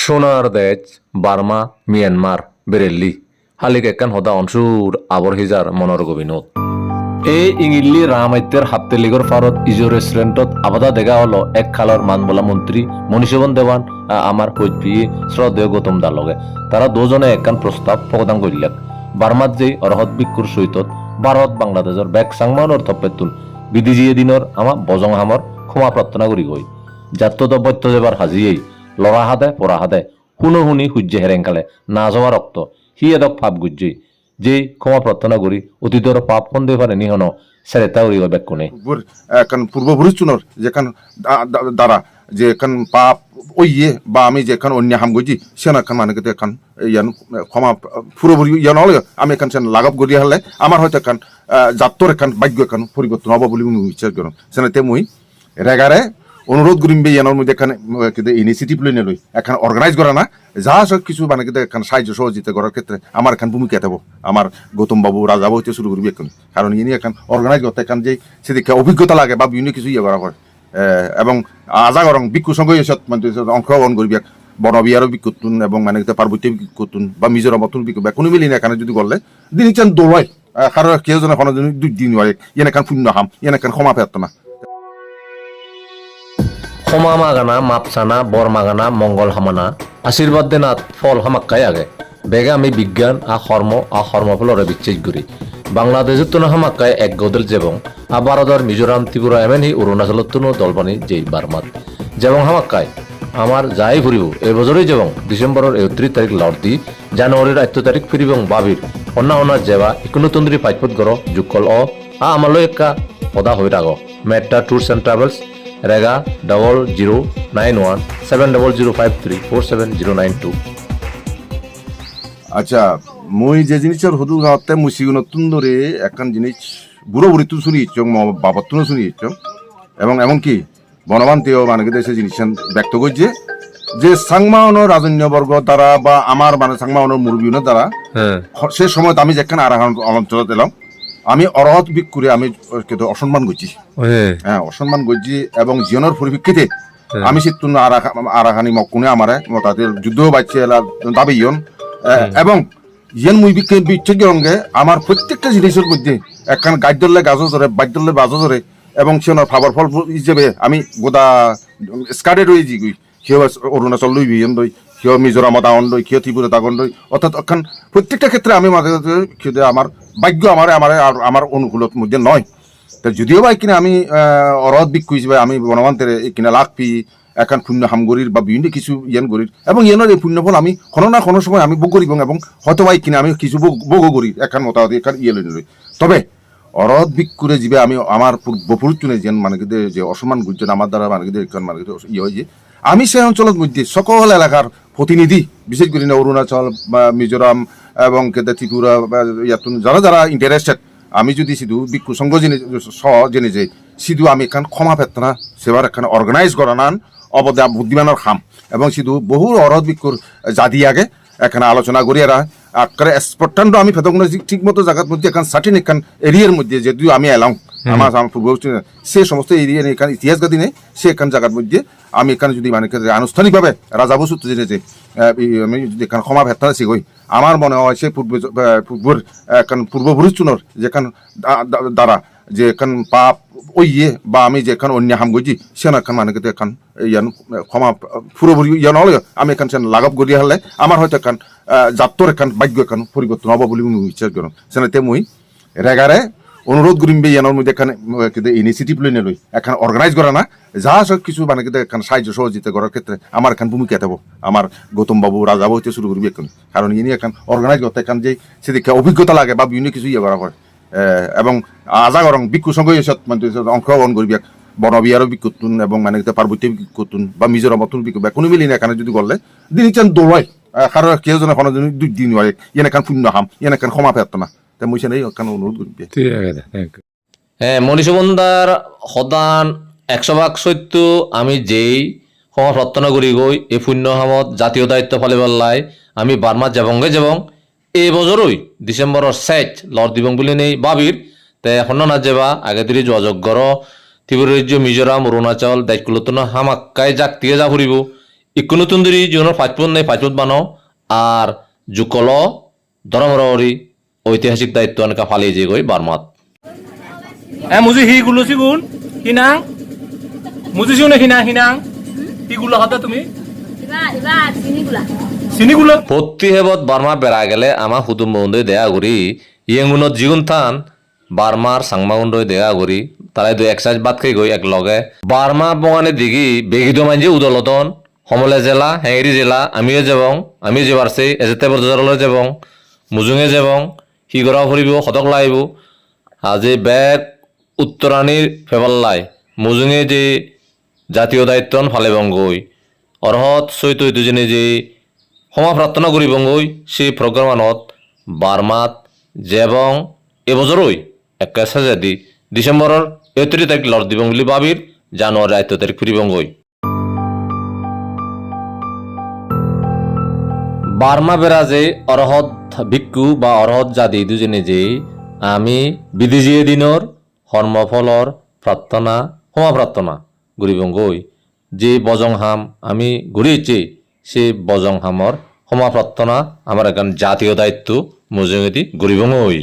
সোনার দেশ Burma Myanmar বেরেল্লি হালিক একখান হদা অংশুর আবর হিজার মনর গবিনোদ এই ইংিল্লি রামাইত্যের হাপ্তে লিগর ফারত ইজো রেস্টুরেন্টত আবাদা দেখা হলো এক খালর মানবোলা মন্ত্রী মনীষবন দেওয়ান আমার কৈপিয়ে শ্রদ্ধেয় গৌতম দার লগে তারা দুজনে একখান প্রস্তাব প্রদান করিলেন বার্মাত যে অরহত বিক্ষুর সৈতত ভারত বাংলাদেশের ব্যাগ সাংমানর থপ্পেতুন বিধিজিয়ে দিনর আমার বজং হামর ক্ষমা প্রার্থনা করি গই জাত্যত বৈত্য যেবার হাজিয়েই লড়া হাদে পড়া হাদে শুনো শুনি সূর্য হেরেংকালে না যাওয়া রক্ত হি এদক পাপ গুজ্জি যে ক্ষমা প্রার্থনা করি অতীতর পাপ সন্দেহ পারে নিহন সেরেতা উড়ি ব্যাক কোনে এখন পূর্বপুরুষ চুনর যেখান দ্বারা যে এখন পাপ ওইয়ে বা আমি যেখান অন্য হাম গজি সেন এখন মানে কিন্তু এখন ইয়ান ক্ষমা পুরোপুরি ইয়া নহলে আমি এখন সেন লাগাব গড়িয়া হলে আমার হয়তো এখন জাতর এখন ভাগ্য এখন পরিবর্তন হব বলে বিচার করুন সেনাতে মুই রেগারে অনুরোধ করিম বে ইয়ানোর মধ্যে এখানে ইনিশিয়েটিভ লই নই এখন অর্গানাইজ করা না যা সব কিছু মানে কিন্তু এখন সাহায্য সহযোগিতা করার ক্ষেত্রে আমার এখন ভূমিকা থাকবো আমার গৌতম বাবু রাজাবু হইতে শুরু করবি এখন কারণ ইনি এখন অর্গানাইজ করতে এখন যে সেদিকে অভিজ্ঞতা লাগে বা বিভিন্ন কিছু ইয়ে করা হয় এবং আজা গরং বিক্ষু সঙ্গে এসব মানে অংশগ্রহণ করবি বনবিহারও বিক্ষুতুন এবং মানে পার্বত্য বিক্ষুতুন বা মিজোরামতুন বিক্ষু কোনো মিলি না এখানে যদি করলে দিন চান দৌড়ায় কারো কেউ যেন কোনো দুই দিন হয় ইয়ে এখন শূন্য হাম ইয়ে এখন ক্ষমা পেত না ক্ষমা মাগানা মাপসানা বর মাগানা মঙ্গল হামানা আশীর্বাদ দেনাত ফল হামাক্কাই আগে বেগে আমি বিজ্ঞান কর্মফলরে বিচ্ছেদ করি বাংলাদেশের তো হামাক্কায় এক গদল যেবং ভারতের মিজোরাম ত্রিপুরা এমন অরুণাচলত তো দলবানি যেই বারমাত যেবং হামাক্কায় আমার যাই ফুরিব এবছরই যেবং ডিসেম্বরের 31 তারিখ লড় দি জানুয়ারির 8 তারিখ ফিরিবং বাবির অন্য যেবা ইকুনতন্দ্রী পাইপত গর যুগল আমালৈ একা পদা হৈ রাগ মেট্টা ট্যুরস এন্ড ট্রাভেলস রেগা 00917005347092 আচ্ছা মই যে জিনিসের হদু গাঁৱতে মুসিগুণ তুন্দরে এখন জিনিস বুড়ো বুড়ি তুন শুনি ইচ্ছং বাবার তুন শুনি ইচ্ছং এবং এমনকি বনবান্তেও মানে সে জিনিস ব্যক্ত করছে যে সাংমাওয়ানোর রাজন্যবর্গ দ্বারা বা আমার মানে সাংমাওয়ানোর মুরব্বীনের দ্বারা সে সময় আমি যেখানে আরাহান অঞ্চলত এলাম আমি অরহত বিক করে আমি কিন্তু অসম্মান করছি হ্যাঁ অসম্মান করছি এবং জীবনের পরিপ্রেক্ষিতে আমি সিতুন আরাহানি মকুনে আমারে তাদের যুদ্ধ বাচ্চা এলা দাবি ইয়ন এবং ইয়েন মুই বিচ্ছেদ রঙে আমার প্রত্যেকটা জিনিসের মধ্যে একখান গাছ ধরলে গাছও ধরে বাজ ধরলে বাজও ধরে এবং সে ফাবার ফল হিসেবে আমি গোদা স্কার্ডে রয়েছি কেউ অরুণাচল লই বিয়ন দই কেউ মিজোরামত আউন দই কেউ ত্রিপুরা তাগন দই অর্থাৎ এখন প্রত্যেকটা ক্ষেত্রে আমি মাঝে মাঝে আমার ভাগ্য আমার অনুকূলত মধ্যে নয় তো যদিও বা কিনা আমি অরহত বিক হিসেবে আমি বনবান্তের কিনা লাখ পি এখন পুণ্য হামগরির বা বিভিন্ন কিছু ইয়ান গরির এবং ইয়ানোর এই পুণ্যফল আমি কোনো না কোনো সময় আমি ভোগ করি এবং হয়তো বা কিনা আমি কিছু ভোগও করি এখন মোটামুটি এখন ইয়ে লই তবে অরহত বিক করে যাবে আমি আমার পূর্বপুরুষ যেন মানে যে অসম্মান গুজন আমার দ্বারা মানে এখন মানে ইয়ে হয় যে আমি সেই অঞ্চলের মধ্যে সকল এলাকার প্রতিনিধি বিশেষ করে অরুণাচল বা মিজোরাম এবং ত্রিপুরা বা ইয়াতুন যারা যারা ইন্টারেস্টেড আমি যদি শুধু বিক্ষু সংঘ জেনে যাই শুধু আমি এখান ক্ষমা প্রার্থনা সেবার এখানে অর্গানাইজ করা নান অবদা বুদ্ধিমানের খাম এবং শুধু বহু অরহত বিক্ষুর জাদি আগে এখানে আলোচনা করি এরা আকারে প্রত্যন্ত আমি ফেতগুলো ঠিক মতো জায়গার মধ্যে এখন সার্টিন এখান এরিয়ার মধ্যে যেহেতু আমি এলাম আমার পূর্ব সে সমস্ত এরিয়া এখানে ইতিহাস গাদি নেই সে এখান জায়গার মধ্যে আমি এখানে যদি মানে আনুষ্ঠানিকভাবে রাজা বসু জেনে যে আমি যদি এখানে ক্ষমা প্রার্থনা শিখই আমার মনে হয় সে পূর্বর এখন পূর্বপুরুষ চুনর যেখান দ্বারা যে এখন পাপ ওইয়ে বা আমি যেখান অন্য হাম গজি সেন এখন মানে কিন্তু এখন ইয়ান ক্ষমা পুরোপুরি ইয়া নহলে আমি এখন সেন লাগাব গড়িয়া হলে আমার হয়তো এখন জাতর এখন ভাগ্য এখন পরিবর্তন হব বলে বিচার করুন সেনাতে মুই রেগারে অনুরোধ করিম বে ইয়ানোর মধ্যে এখানে ইনিশিয়েটিভ লই নই এখন অর্গানাইজ করা না যা সব কিছু মানে কিন্তু এখন সাহায্য সহযোগিতা করার ক্ষেত্রে আমার এখন ভূমিকা থাকবো আমার গৌতম বাবু রাজাবু হইতে শুরু করবি এখন কারণ ইনি এখন অর্গানাইজ করতে এখন যে সেদিকে অভিজ্ঞতা লাগে বা বিভিন্ন কিছু ইয়ে করা হয় এবং আজা গরং বিক্ষু সঙ্গে এসব মানে অংশগ্রহণ করবি বনবিহারও বিক্ষুতুন এবং মানে পার্বত্য বিক্ষুতুন বা মিজোরামতুন বিক্ষু কোনো মিলি না এখানে যদি করলে দিন চান দৌড়ায় কারো কেউ যেন কোনো দুই দিন হয় ইয়ে এখন শূন্য হাম ইয়ে এখন ক্ষমা পেত না হ্যাঁ মনীষবন্দার সদান 100% সত্য আমি যেই ক্ষমা প্রার্থনা করি গই এই পুণ্য হামত জাতীয় দায়িত্ব ফালে পাল্লাই আমি বার্মা যাবংগে যাবং এই বছরই ডিসেম্বরের 7 লড় দিবং বলে নেই বাবির তে এখন না যাবা আগে থেকে যোগাযোগ কর ত্রিপুরা রাজ্য মিজোরাম অরুণাচল দায়িত্বগুলো হামাক্কায় জাগতিয়ে যা ফুরিব ইকুনো তুন্দুরি জীবনের ফাইজপুত নেই ফাইজপুত বানো আর জুকল ধরমরি ঐতিহাসিক দায়িত্ব অনেকা ফালিয়ে যে গই বার্মাত মুজি হি গুলো সিগুন হিনাং মুজি সিগুন হিনাং হি গুলো হতা তুমি সিনিগুলো পত্তি হেবত বার্মা বেড়া গেলে আমা হুতুম বন্ধুই দেয়া করি ইয়েঙ্গুনত জিগুন থান বার্মার সাংমাগুন্ডই দেয়া করি তারাই দুই এক্সাইজ বাদ খাই গই এক লগে বার্মা বঙানে দিঘি বেগিত মানজি উদলতন সমলে জেলা হেঁড়ি জেলা আমিও যাবং আমি যাবারছে এজেতে বজারলৈ যাবং মুজুঙে যাবং সিগৰাও ফুৰিব সদক লাইব আজি বেগ উত্তৰাণীৰ ফেবাল্লাই মুজুঙে যে জাতীয় দায়িত্বন ফালে বংগই অৰহত চৈত দুজনে যে সমা প্ৰাৰ্থনা কৰিবংগৈ সেই প্ৰগ্ৰামানত বাৰ্মাত যেবং এবছৰই 21 যদি ডিচেম্বৰৰ 31 তাৰিখ লৰ দিবং বুলি ভাবিৰ জানুৱাৰী 8 তাৰিখ ফুৰিবংগৈ বার্মা বেড়াজে অরহত ভিক্ষু বা অরহত জাতি দুজনে যে আমি বিদেশীয় দিনর হর্মফলর প্রার্থনা সমা প্রার্থনা গরিবঙ্গই যে বজংহাম আমি ঘুরিয়েছি সে বজংহামর সমা প্রার্থনা আমার এখন জাতীয় দায়িত্ব মুজুঙেদি গরিবঙ্গই